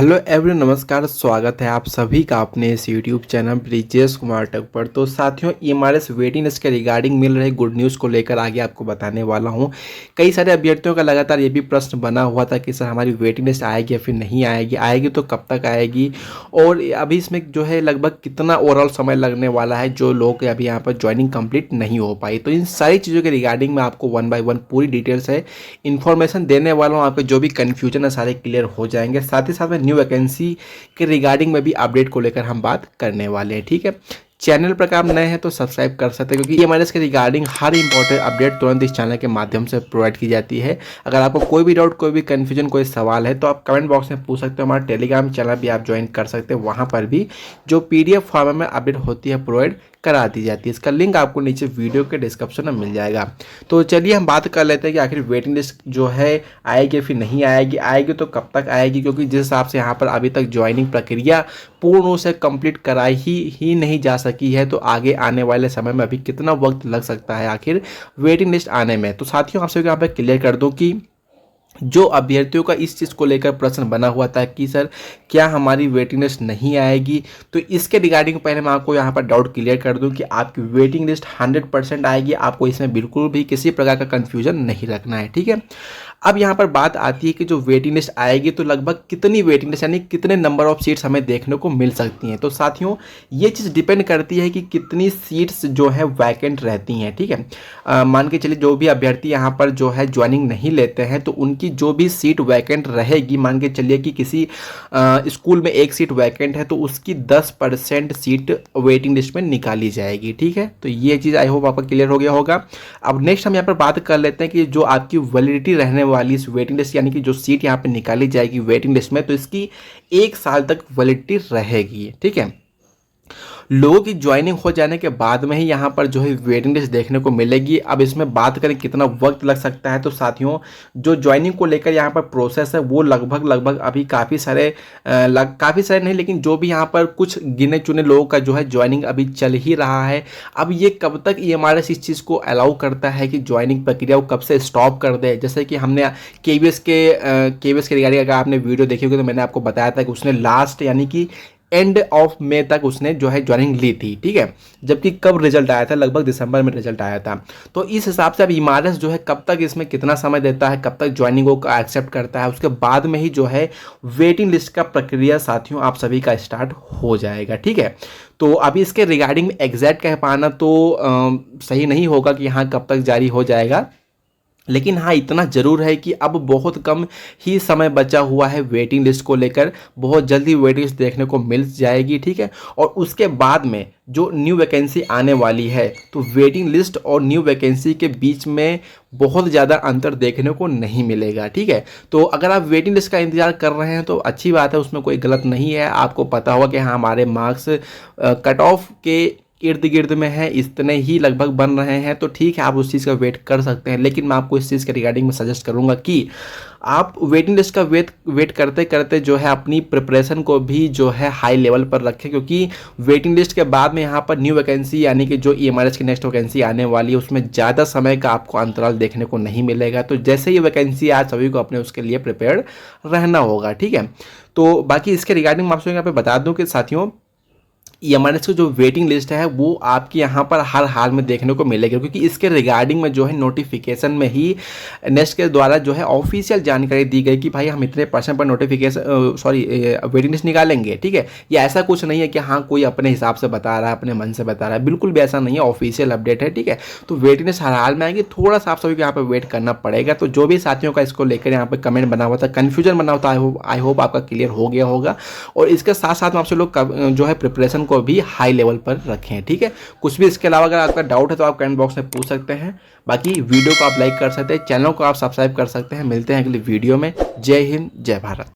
Hello everyone, नमस्कार। स्वागत है आप सभी का अपने इस YouTube channel Brijesh Kumar tech पर। तो साथियों, ईएमआरएस वेटिंग लिस्ट के रिगार्डिंग मिल रहे गुड न्यूज़ को लेकर आगे आपको बताने वाला हूं। कई सारे अभ्यर्थियों का लगातार ये भी प्रश्न बना हुआ था कि सर हमारी वेटिंग लिस्ट आएगी या फिर नहीं आएगी, आएगी तो कब तक आएगी, और अभी इसमें जो है लगभग कितना ओवरऑल समय लगने वाला है जो लोग अभी यहाँ पर ज्वाइनिंग कंप्लीट नहीं हो पाई। तो इन सारी चीज़ों के रिगार्डिंग में आपको 1 बाय 1 पूरी डिटेल्स है इन्फॉर्मेशन देने वाला हूँ। आपके जो भी कन्फ्यूजन है सारे क्लियर हो जाएंगे। साथ ही साथ में न्यू वैकेंसी के रिगार्डिंग में भी अपडेट को लेकर हम बात करने वाले हैं। ठीक है, चैनल पर आप नए हैं तो सब्सक्राइब कर सकते हैं, क्योंकि ईएमआरएस के रिगार्डिंग हर इंपॉर्टेंट अपडेट तुरंत इस चैनल के माध्यम से प्रोवाइड की जाती है। अगर आपको कोई भी डाउट, कोई भी कन्फ्यूजन, कोई सवाल है तो आप कमेंट बॉक्स में पूछ सकते हो। हमारा टेलीग्राम चैनल भी आप ज्वाइन कर सकते हैं, वहाँ पर भी जो पीडीएफ फॉर्म में अपडेट होती है प्रोवाइड करा दी जाती है। इसका लिंक आपको नीचे वीडियो के डिस्क्रिप्शन में मिल जाएगा। तो चलिए हम बात कर लेते हैं कि आखिर वेटिंग लिस्ट जो है आएगी फिर नहीं आएगी, आएगी तो कब तक आएगी, क्योंकि जिस हिसाब से यहाँ पर अभी तक ज्वाइनिंग प्रक्रिया पूर्ण रूप से कंप्लीट कराई ही नहीं जा सकी है, तो आगे आने वाले समय में अभी कितना वक्त लग सकता है आखिर वेटिंग लिस्ट आने में। तो साथियों, आपसे यहाँ पर क्लियर कर दूँ कि जो अभ्यर्थियों का इस चीज़ को लेकर प्रश्न बना हुआ था कि सर क्या हमारी वेटिंग लिस्ट नहीं आएगी, तो इसके रिगार्डिंग पहले मैं आपको यहाँ पर डाउट क्लियर कर दूं कि आपकी वेटिंग लिस्ट 100% आएगी। आपको इसमें बिल्कुल भी किसी प्रकार का कन्फ्यूजन नहीं रखना है। ठीक है, अब यहाँ पर बात आती है कि जो वेटिंग लिस्ट आएगी तो लगभग कितनी वेटिंग लिस्ट यानी कितने नंबर ऑफ सीट्स हमें देखने को मिल सकती हैं। तो साथियों, ये चीज़ डिपेंड करती है कि कितनी सीट्स जो है वैकेंट रहती हैं। ठीक है, मान के चलिए जो भी अभ्यर्थी यहाँ पर जो है ज्वाइनिंग नहीं लेते हैं तो उनकी जो भी सीट वैकेंट रहेगी, मान के चलिए कि किसी स्कूल में एक सीट वैकेंट है तो उसकी 10% सीट वेटिंग लिस्ट में निकाली जाएगी। ठीक है, तो ये चीज़ आई होप आपका क्लियर हो गया होगा। अब नेक्स्ट हम यहाँ पर बात कर लेते हैं कि जो आपकी वैलिडिटी रहने वाली इस वेटिंग लिस्ट यानी कि जो सीट यहाँ पे निकाली जाएगी वेटिंग लिस्ट में, तो इसकी 1 साल तक वैलिडिटी रहेगी। ठीक है, लोगों की ज्वाइनिंग हो जाने के बाद में ही यहाँ पर जो है वेटिंग लिस्ट देखने को मिलेगी। अब इसमें बात करें कितना वक्त लग सकता है, तो साथियों जो ज्वाइनिंग को लेकर यहाँ पर प्रोसेस है वो लगभग अभी काफ़ी सारे नहीं, लेकिन जो भी यहाँ पर कुछ गिने चुने लोगों का जो है ज्वाइनिंग अभी चल ही रहा है। अब ये कब तक ईएमआरएस इस चीज़ को अलाउ करता है कि ज्वाइनिंग प्रक्रिया को कब से स्टॉप कर दे। जैसे कि हमने केवीएस के रिगार्डिंग अगर आपने वीडियो देखी होगी तो मैंने आपको बताया था कि उसने लास्ट यानी कि एंड ऑफ मई तक उसने जो है ज्वाइनिंग ली थी। ठीक है, जबकि कब रिजल्ट आया था, लगभग दिसंबर में रिजल्ट आया था। तो इस हिसाब से अब ईएमआरएस जो है कब तक इसमें कितना समय देता है, कब तक ज्वाइनिंग को एक्सेप्ट करता है, उसके बाद में ही जो है वेटिंग लिस्ट का प्रक्रिया साथियों आप सभी का स्टार्ट हो जाएगा। ठीक है, तो अभी इसके रिगार्डिंग एग्जैक्ट कह पाना तो सही नहीं होगा कि हाँ कब तक जारी हो जाएगा, लेकिन हाँ इतना ज़रूर है कि अब बहुत कम ही समय बचा हुआ है वेटिंग लिस्ट को लेकर। बहुत जल्दी वेटिंग लिस्ट देखने को मिल जाएगी। ठीक है, और उसके बाद में जो न्यू वैकेंसी आने वाली है तो वेटिंग लिस्ट और न्यू वैकेंसी के बीच में बहुत ज़्यादा अंतर देखने को नहीं मिलेगा। ठीक है, तो अगर आप वेटिंग लिस्ट का इंतजार कर रहे हैं तो अच्छी बात है, उसमें कोई गलत नहीं है। आपको पता होगा कि हाँ हमारे मार्क्स कट ऑफ के इर्द गिर्द में है, इतने ही लगभग बन रहे हैं, तो ठीक है आप उस चीज़ का वेट कर सकते हैं। लेकिन मैं आपको इस चीज़ के रिगार्डिंग में सजेस्ट करूंगा कि आप वेटिंग लिस्ट का वेट करते करते जो है अपनी प्रिपरेशन को भी जो है हाई लेवल पर रखें, क्योंकि वेटिंग लिस्ट के बाद में यहाँ पर न्यू वैकेंसी यानी कि जो ईएमआरएस की नेक्स्ट वैकेंसी आने वाली है उसमें ज़्यादा समय का आपको अंतराल देखने को नहीं मिलेगा। तो जैसे ही वैकेंसी आज सभी को अपने उसके लिए प्रिपेयर्ड रहना होगा। ठीक है, तो बाकी इसके रिगार्डिंग मैं आपसे यहाँ पे बता दूँ कि साथियों ईएमआरएस की जो वेटिंग लिस्ट है वो आपके यहाँ पर हर हाल में देखने को मिलेगी, क्योंकि इसके रिगार्डिंग में जो है नोटिफिकेशन में ही नेक्स्ट के द्वारा जो है ऑफिशियल जानकारी दी गई कि भाई हम इतने % पर वेटिंग लिस्ट निकालेंगे। ठीक है, ये ऐसा कुछ नहीं है कि हाँ कोई अपने हिसाब से बता रहा है, अपने मन से बता रहा है, बिल्कुल भी ऐसा नहीं है, ऑफिशियल अपडेट है। ठीक है, तो वेटिंग लिस्ट हर हाल में आएगी, थोड़ा सा आप सभी को यहाँ पर वेट करना पड़ेगा। तो जो भी साथियों का इसको लेकर यहाँ पर कमेंट बना हुआ था, कन्फ्यूजन बना हुआ था, आई होप आपका क्लियर हो गया होगा। और इसके साथ साथ में आपसे लोग जो है प्रिपरेशन को भी हाई लेवल पर रखें। ठीक है, कुछ भी इसके अलावा अगर आपका डाउट है तो आप कमेंट बॉक्स में पूछ सकते हैं। बाकी वीडियो को आप लाइक कर सकते हैं, चैनल को आप सब्सक्राइब कर सकते हैं। मिलते हैं अगली वीडियो में। जय हिंद, जय भारत।